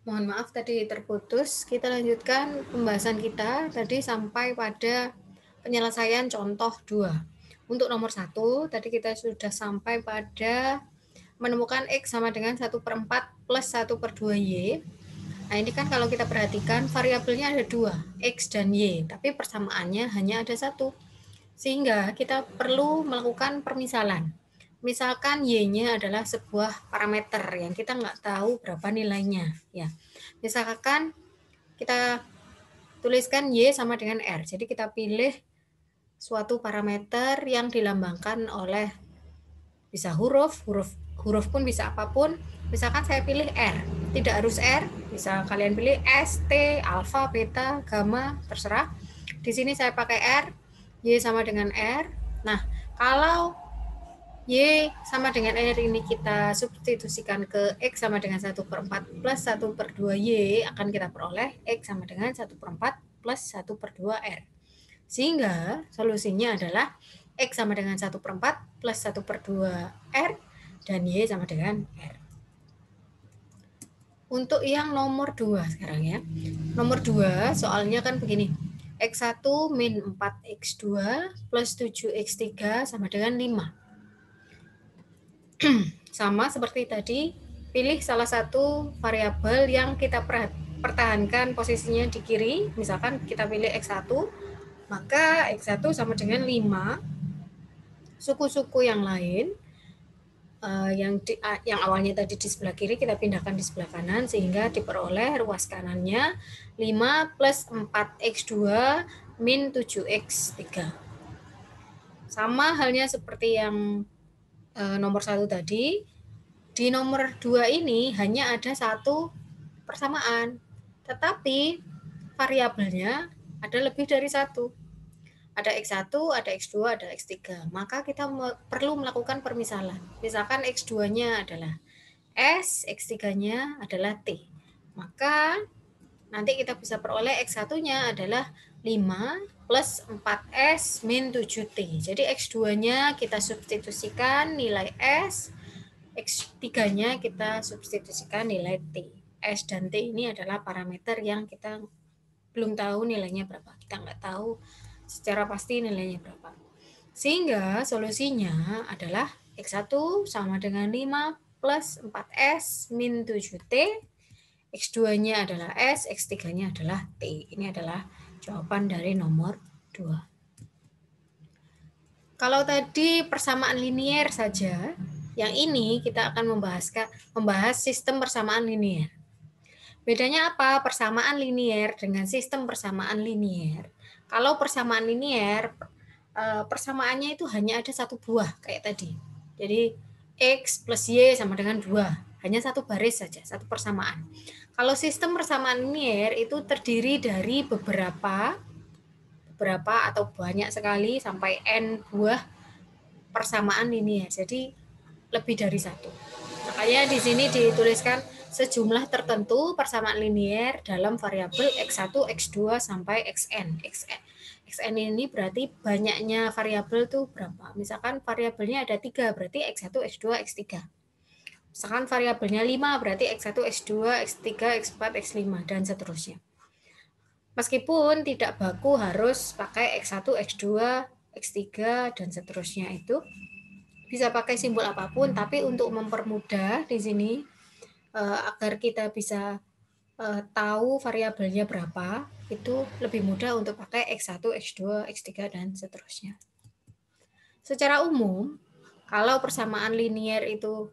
Mohon maaf tadi terputus. Kita lanjutkan pembahasan kita tadi sampai pada penyelesaian contoh 2. Untuk nomor 1, tadi kita sudah sampai pada menemukan X sama dengan 1/4 plus 1/2Y. Nah, ini kan kalau kita perhatikan variabelnya ada 2, X dan Y, tapi persamaannya hanya ada 1. Sehingga kita perlu melakukan permisalan. Misalkan Y-nya adalah sebuah parameter yang kita nggak tahu berapa nilainya. Ya, misalkan kita tuliskan Y sama dengan R. Jadi kita pilih suatu parameter yang dilambangkan oleh bisa huruf pun bisa apapun. Misalkan saya pilih R, tidak harus R, bisa kalian pilih S, T, alfa, beta, gamma, terserah. Di sini saya pakai R, Y sama dengan R. Nah, kalau Y sama dengan R ini kita substitusikan ke X sama dengan 1/4 plus 1/2Y, akan kita peroleh X sama dengan 1/4 plus 1/2 R. Sehingga solusinya adalah X sama dengan 1/4 plus 1/2 R dan Y sama dengan R. Untuk yang nomor 2 sekarang ya. Nomor 2 soalnya kan begini. X1 min 4X2 plus 7X3 sama dengan 5. Sama seperti tadi, pilih salah satu variabel yang kita pertahankan posisinya di kiri. Misalkan kita pilih X1, maka X1 sama dengan 5. Suku-suku yang lain yang awalnya tadi di sebelah kiri kita pindahkan di sebelah kanan sehingga diperoleh ruas kanannya 5 plus 4X2 min 7X3. Sama halnya seperti yang nomor 1 tadi, di nomor 2 ini hanya ada satu persamaan, tetapi variabelnya ada lebih dari satu. Ada X1, ada X2, ada X3. Maka kita perlu melakukan permisalan. Misalkan X2-nya adalah S, X3-nya adalah T. Maka nanti kita bisa peroleh X1-nya adalah 5 plus 4S min 7T. Jadi X2-nya kita substitusikan nilai S, X3-nya kita substitusikan nilai T. S dan T ini adalah parameter yang kita belum tahu nilainya berapa. Kita nggak tahu secara pasti nilainya berapa. Sehingga solusinya adalah X1 sama dengan 5 plus 4S min 7T. X2-nya adalah S, X3-nya adalah T. Ini adalah jawaban dari nomor 2. Kalau tadi persamaan linier saja, yang ini kita akan membahas sistem persamaan linier. Bedanya apa persamaan linier dengan sistem persamaan linier? Kalau persamaan linier, persamaannya itu hanya ada satu buah kayak tadi. Jadi X plus Y sama dengan 2. Hanya satu baris saja, satu persamaan. Kalau sistem persamaan linier itu terdiri dari beberapa atau banyak sekali sampai N buah persamaan linier. Jadi lebih dari satu. Makanya di sini dituliskan sejumlah tertentu persamaan linier dalam variabel X1, X2 sampai Xn. Xn ini berarti banyaknya variabel tuh berapa? Misalkan variabelnya ada 3, berarti X1, X2, X3. Misalkan variabelnya 5, berarti X1, X2, X3, X4, X5, dan seterusnya. Meskipun tidak baku harus pakai X1, X2, X3, dan seterusnya itu bisa pakai simbol apapun, tapi untuk mempermudah di sini agar kita bisa tahu variabelnya berapa, itu lebih mudah untuk pakai X1, X2, X3, dan seterusnya. Secara umum, kalau persamaan linier itu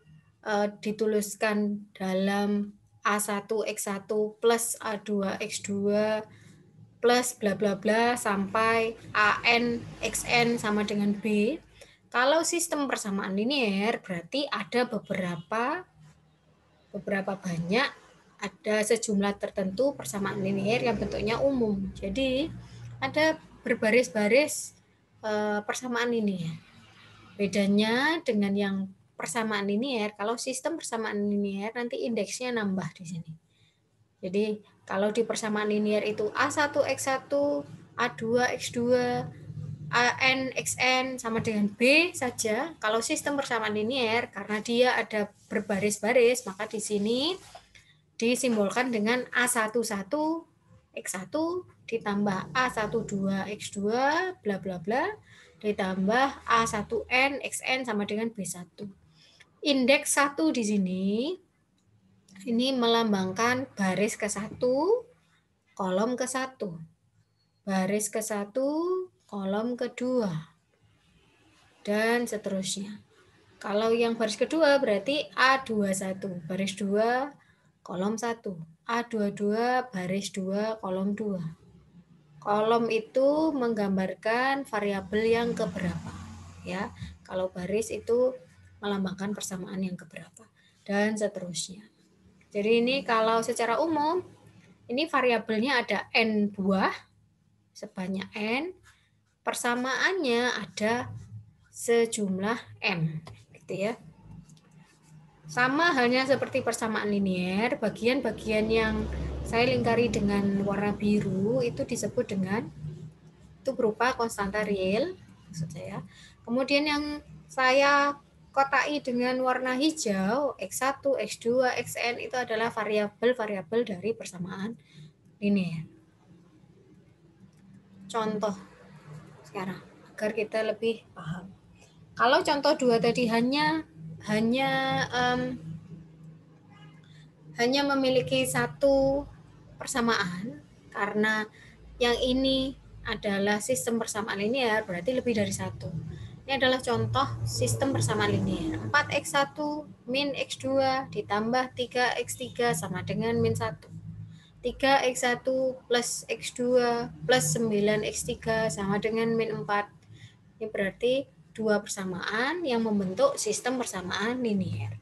dituliskan dalam A1, X1 plus A2, X2 plus bla bla bla sampai AN, XN sama dengan B. Kalau sistem persamaan linier berarti ada beberapa banyak, ada sejumlah tertentu persamaan linier yang bentuknya umum. Jadi ada berbaris-baris persamaan linier. Bedanya dengan yang persamaan linier, kalau sistem persamaan linier nanti indeksnya nambah di sini. Jadi kalau di persamaan linier itu A1, X1, A2, X2, AN, XN sama dengan B saja. Kalau sistem persamaan linier, karena dia ada berbaris-baris, maka di sini disimbolkan dengan A11 X1 ditambah A12 X2 bla bla bla ditambah A1N XN sama dengan B1. Indeks 1 di sini ini melambangkan baris ke-1, kolom ke-1. Baris ke-1, kolom ke-2. Dan seterusnya. Kalau yang baris kedua berarti A21, baris 2, kolom 1. A22, baris 2, kolom 2. Kolom itu menggambarkan variabel yang keberapa. Ya, kalau baris itu melambangkan persamaan yang keberapa. Dan seterusnya. Jadi ini kalau secara umum, ini variabelnya ada N buah, sebanyak N. Persamaannya ada sejumlah M. Gitu ya. Sama halnya seperti persamaan linier, bagian-bagian yang saya lingkari dengan warna biru itu disebut dengan, itu berupa konstanta real, maksud saya. Kemudian yang saya kotai dengan warna hijau, X1, X2, Xn itu adalah variabel-variabel dari persamaan linier. Contoh sekarang, agar kita lebih paham. Kalau contoh 2 tadi hanya memiliki satu persamaan, karena yang ini adalah sistem persamaan linear, berarti lebih dari satu. Ini adalah contoh sistem persamaan linear. 4x1 min x2 ditambah 3x3 sama dengan min 1. 3x1 plus x2 plus 9x3 sama dengan min 4. Ini berarti dua persamaan yang membentuk sistem persamaan linear.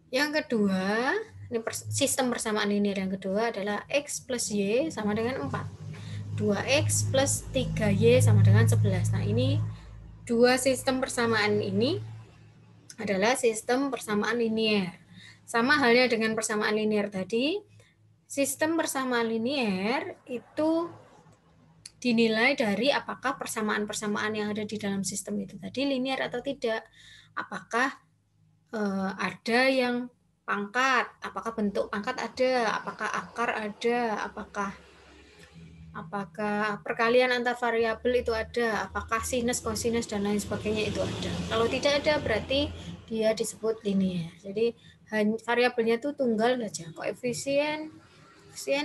Yang kedua, ini sistem persamaan linear yang kedua adalah X plus Y sama dengan 4. 2X plus 3Y sama dengan 11. Nah, ini dua sistem persamaan ini adalah sistem persamaan linear. Sama halnya dengan persamaan linear tadi, sistem persamaan linear itu dinilai dari apakah persamaan-persamaan yang ada di dalam sistem itu tadi linear atau tidak. Apakah ada yang pangkat, apakah bentuk pangkat ada, apakah akar ada, apakah perkalian antar variabel itu ada, apakah sinus, kosinus, dan lain sebagainya itu ada. Kalau tidak ada berarti dia disebut linear. Jadi variabelnya itu tunggal saja, koefisien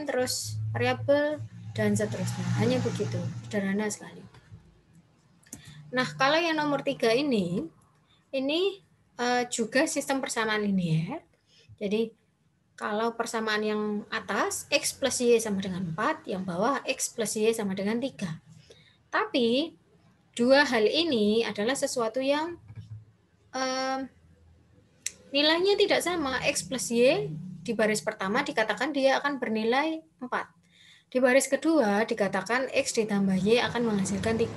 terus variabel dan seterusnya. Hanya begitu, sederhana sekali. Nah, kalau yang nomor 3 ini juga sistem persamaan linear. Jadi kalau persamaan yang atas X plus Y sama dengan 4, yang bawah X plus Y sama dengan 3. Tapi dua hal ini adalah sesuatu yang nilainya tidak sama. X plus Y di baris pertama dikatakan dia akan bernilai 4. Di baris kedua dikatakan X ditambah Y akan menghasilkan 3.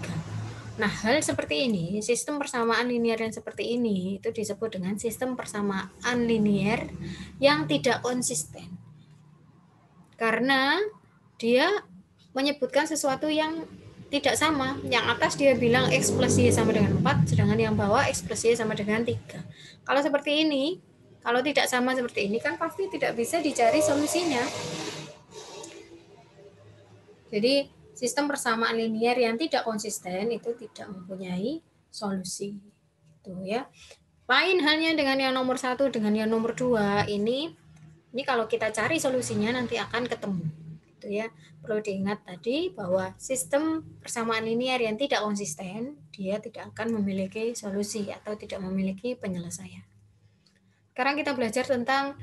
Nah, hal seperti ini, sistem persamaan linear yang seperti ini, itu disebut dengan sistem persamaan linear yang tidak konsisten. Karena dia menyebutkan sesuatu yang tidak sama. Yang atas dia bilang X plus Y sama dengan 4, sedangkan yang bawah X plus Y sama dengan 3. Kalau seperti ini, kalau tidak sama seperti ini, kan pasti tidak bisa dicari solusinya. Jadi, sistem persamaan linear yang tidak konsisten itu tidak mempunyai solusi. Tuh ya. Lain halnya dengan yang nomor 1 dengan yang nomor 2 ini kalau kita cari solusinya nanti akan ketemu. Gitu ya. Perlu diingat tadi bahwa sistem persamaan linear yang tidak konsisten dia tidak akan memiliki solusi atau tidak memiliki penyelesaian. Sekarang kita belajar tentang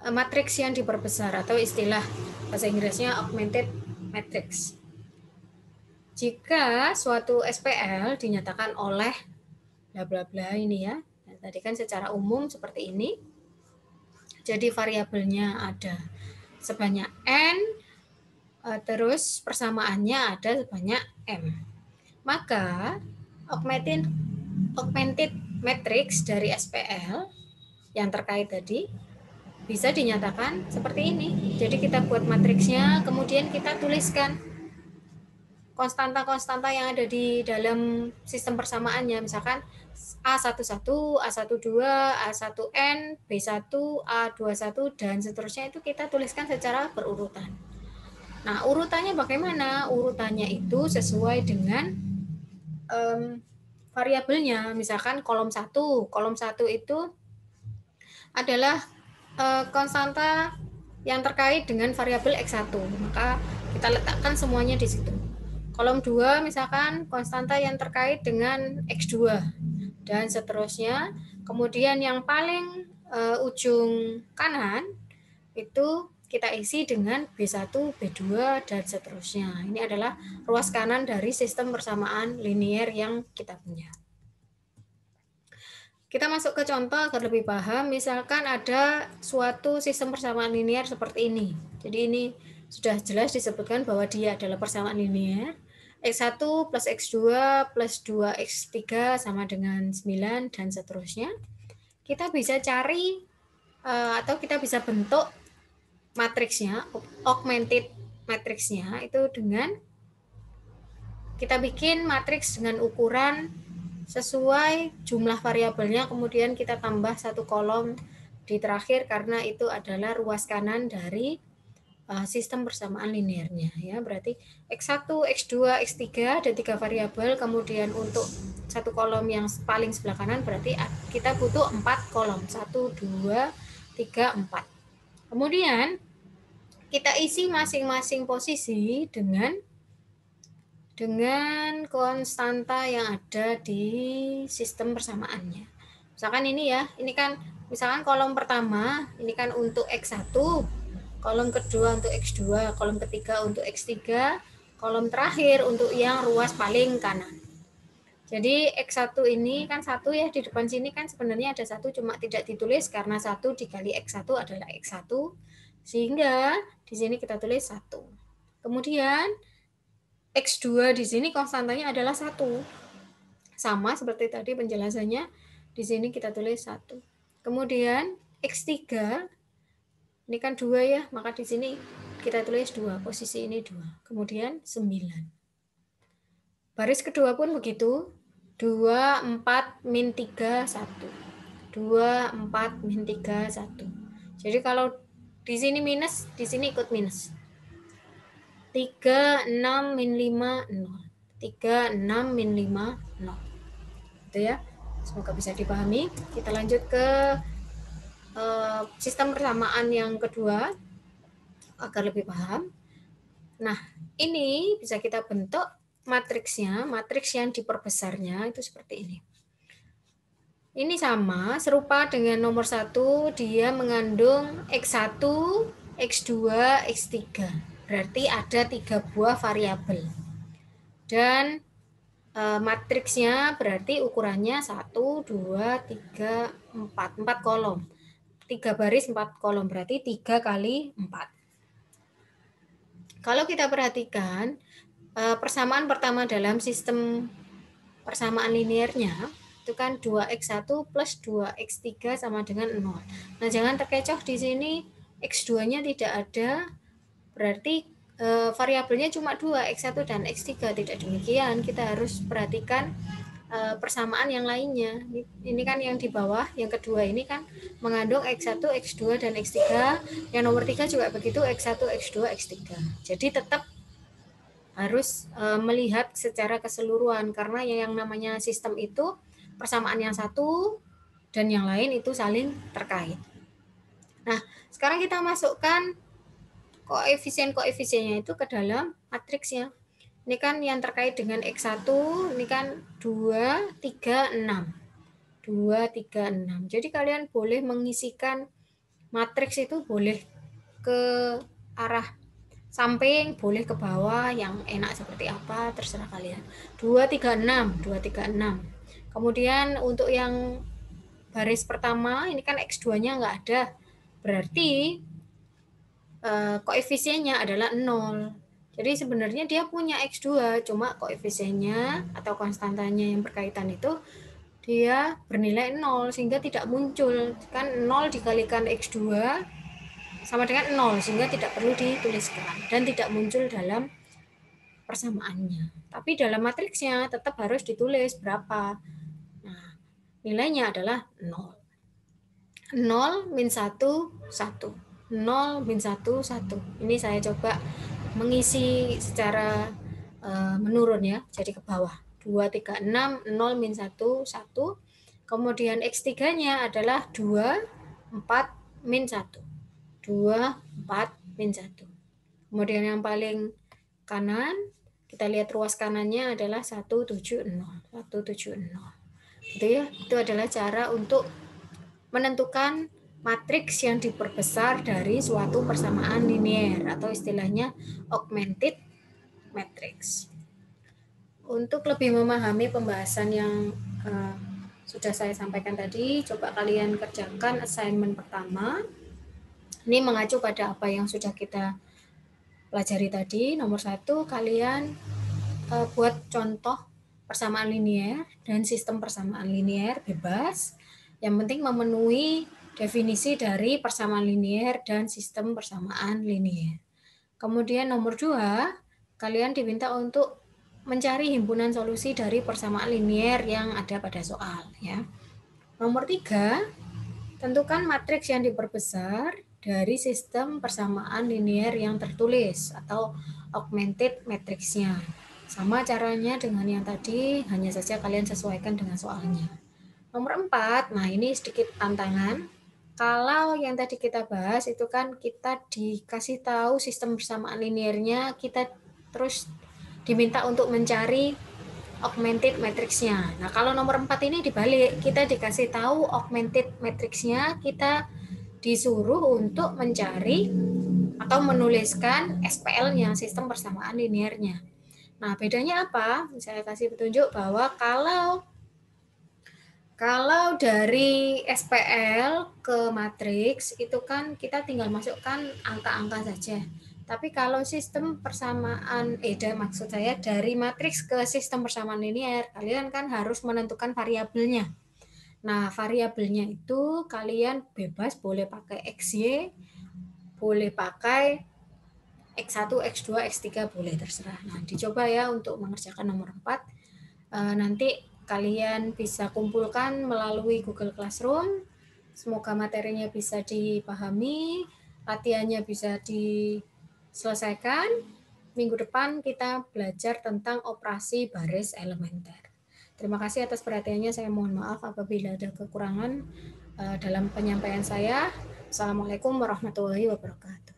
matriks yang diperbesar atau istilah bahasa Inggrisnya augmented matrix. Jika suatu SPL dinyatakan oleh bla bla bla ini ya, nah, tadi kan secara umum seperti ini. Jadi variabelnya ada sebanyak n, terus persamaannya ada sebanyak m. Maka augmented matrix dari SPL yang terkait tadi bisa dinyatakan seperti ini. Jadi kita buat matriksnya, kemudian kita tuliskan konstanta-konstanta yang ada di dalam sistem persamaannya, misalkan A11, A12, A1N, B1, A21, dan seterusnya itu kita tuliskan secara berurutan. Nah, urutannya bagaimana? Urutannya itu sesuai dengan variabelnya. Misalkan kolom 1 itu adalah konstanta yang terkait dengan variabel X1, maka kita letakkan semuanya di situ. Kolom 2 misalkan konstanta yang terkait dengan X2 dan seterusnya. Kemudian yang paling ujung kanan itu kita isi dengan B1, B2, dan seterusnya. Ini adalah ruas kanan dari sistem persamaan linier yang kita punya. Kita masuk ke contoh agar lebih paham. Misalkan ada suatu sistem persamaan linier seperti ini. Jadi ini sudah jelas disebutkan bahwa dia adalah persamaan linier. X1 plus X2 plus 2X3 sama dengan 9 dan seterusnya. Kita bisa cari atau kita bisa bentuk matriksnya, augmented matriksnya itu dengan kita bikin matriks dengan ukuran sesuai jumlah variabelnya, kemudian kita tambah satu kolom di terakhir karena itu adalah ruas kanan dari sistem persamaan linearnya ya. Berarti X1, X2, X3 ada 3 variabel, kemudian untuk satu kolom yang paling sebelah kanan berarti kita butuh 4 kolom. 1, 2, 3, 4. Kemudian kita isi masing-masing posisi dengan konstanta yang ada di sistem persamaannya. Misalkan ini ya, ini kan misalkan kolom pertama, ini kan untuk X1, kolom kedua untuk X2, kolom ketiga untuk X3, kolom terakhir untuk yang ruas paling kanan. Jadi X1 ini kan 1 ya, di depan sini kan sebenarnya ada 1, cuma tidak ditulis karena 1 dikali X1 adalah X1, sehingga di sini kita tulis 1. Kemudian X2 di sini konstantanya adalah 1. Sama seperti tadi penjelasannya, di sini kita tulis 1. Kemudian X3, ini kan 2 ya, maka di sini kita tulis 2, posisi ini 2. Kemudian 9. Baris kedua pun begitu, 2, 4, min 3, 1. 2, 4, min 3, 1. Jadi kalau di sini minus, di sini ikut minus. 3, 6, min 5, 0. 3, 6, min 5, 0. Itu ya. Semoga bisa dipahami. Kita lanjut ke sistem persamaan yang kedua agar lebih paham. Nah, ini bisa kita bentuk matriksnya, matriks yang diperbesarnya itu seperti ini. Ini sama, serupa dengan nomor 1, dia mengandung X1, X2, X3. Berarti ada 3 buah variabel. Dan matriksnya berarti ukurannya 1, 2, 3, 4. 4 kolom. 3 baris, 4 kolom. Berarti 3 kali 4. Kalau kita perhatikan, persamaan pertama dalam sistem persamaan linearnya, itu kan 2X1 plus 2X3 sama dengan 0. Nah, jangan terkecoh di sini X2-nya tidak ada, berarti variabelnya cuma 2, X1 dan X3. Tidak demikian, kita harus perhatikan persamaan yang lainnya. Ini kan yang di bawah, yang kedua ini kan mengandung X1, X2, dan X3. Yang nomor 3 juga begitu, X1, X2, X3. Jadi tetap harus melihat secara keseluruhan, karena yang namanya sistem itu persamaan yang satu dan yang lain itu saling terkait. Nah, sekarang kita masukkan koefisien-koefisiennya itu ke dalam matriksnya. Ini kan yang terkait dengan X1, ini kan 2, 3, 6. 2, 3, 6. Jadi kalian boleh mengisikan matriks itu boleh ke arah samping, boleh ke bawah, yang enak seperti apa, terserah kalian. 2, 3, 6. 2, 3, 6. Kemudian untuk yang baris pertama, ini kan X2-nya nggak ada. Berarti koefisiennya adalah 0. Jadi sebenarnya dia punya X2, cuma koefisiennya atau konstantanya yang berkaitan itu dia bernilai 0, sehingga tidak muncul. Kan 0 dikalikan X2 sama dengan 0, sehingga tidak perlu dituliskan dan tidak muncul dalam persamaannya. Tapi dalam matriksnya tetap harus ditulis berapa. Nah, nilainya adalah 0. 0 min 1, 1. 0 min 1, 1. Ini saya coba mengisi secara menurun ya, jadi ke bawah. 2, 3, 6, 0 min 1, 1. Kemudian X3-nya adalah 2, 4, min 1. 2, 4, min 1. Kemudian yang paling kanan, kita lihat ruas kanannya adalah 170. 170. Gitu ya, itu adalah cara untuk menentukan matriks yang diperbesar dari suatu persamaan linier atau istilahnya augmented matrix. Untuk lebih memahami pembahasan yang sudah saya sampaikan tadi, coba kalian kerjakan assignment pertama. Ini mengacu pada apa yang sudah kita pelajari tadi. Nomor 1, kalian buat contoh persamaan linier dan sistem persamaan linier bebas. Yang penting memenuhi definisi dari persamaan linier dan sistem persamaan linier. Kemudian nomor 2, kalian diminta untuk mencari himpunan solusi dari persamaan linier yang ada pada soal. Ya. Nomor 3, tentukan matriks yang diperbesar dari sistem persamaan linier yang tertulis atau augmented matriksnya. Sama caranya dengan yang tadi, hanya saja kalian sesuaikan dengan soalnya. Nomor 4, nah ini sedikit tantangan. Kalau yang tadi kita bahas itu kan kita dikasih tahu sistem persamaan liniernya, kita terus diminta untuk mencari augmented matriksnya. Nah, kalau nomor 4 ini dibalik, kita dikasih tahu augmented matriksnya, kita disuruh untuk mencari atau menuliskan SPL-nya, sistem persamaan liniernya. Nah, bedanya apa? Saya kasih petunjuk bahwa kalau dari SPL ke matriks itu kan kita tinggal masukkan angka-angka saja. Tapi kalau sistem persamaan, maksud saya dari matriks ke sistem persamaan linier, kalian kan harus menentukan variabelnya. Nah, variabelnya itu kalian bebas boleh pakai XY, boleh pakai X1, X2, X3, boleh terserah. Nah, dicoba ya untuk mengerjakan nomor 4. Nanti kalian bisa kumpulkan melalui Google Classroom. Semoga materinya bisa dipahami, latihannya bisa diselesaikan. Minggu depan kita belajar tentang operasi baris elementer. Terima kasih atas perhatiannya. Saya mohon maaf apabila ada kekurangan dalam penyampaian saya. Assalamualaikum warahmatullahi wabarakatuh.